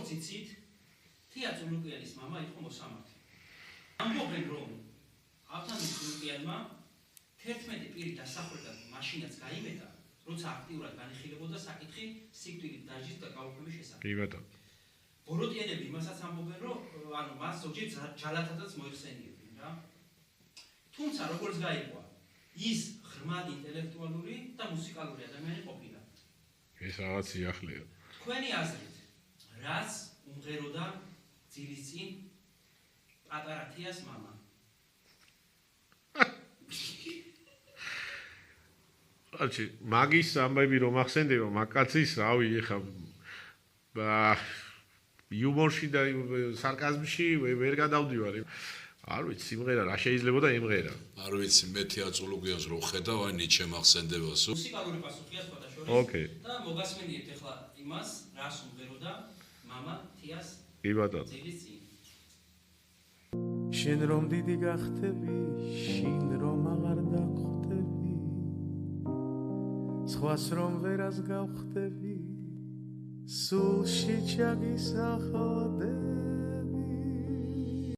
როგორც იცით, თია წულუკიანის მამა იყო მოსამართი. ამბობენ, რომ ავთანდილ წულუკიანმა 11 პირი დასახვრეტად მაშინაც გაიმეტა, როცა აქტიურად განიხილებოდა საკითხი სიკვდილით დაჟის დაკავების შესახებ. კი ბატონო. ბოროტიანები იმასაც ამბობენ, რომ ანუ მას ზოგჯერ ჯალათადაც მოიხსენიებდნენ რა. თუმცა როგორც გაიგვა, ის ღრმად ინტელექტუალური და მუსიკალური ადამიანი ყოფილა. ეს რაღაც იახლეა. თქვენი აზრით, რას უმღეროდა ძილის წინ პატარა თიას მამა? აჩი, მაგის ამბები რომ ახსენდება, მაგკაცის, რავი, ეხა იუმორში და სარკაზმში ვერ გადავდივარ. არ ვიცი, სიმღერა რა შეიძლება და იმღერა. არ ვიცი, მე თია წულუკიანს რო ხედავ, აი ნიჩე მახსენდება სულ. მუსიკალური პასუხია სხვათა შორის. ოკეი. და მოგასმენიებთ ახლა იმას, რას უმღეროდა მამა თიას კი ბატონო. ძილის წინ. შენ რომ დიდი გახდები, შინ რომ აღარ დაგხვდები, სხვას რომ ვერას გავხდები, სულში ჩაგისახდები.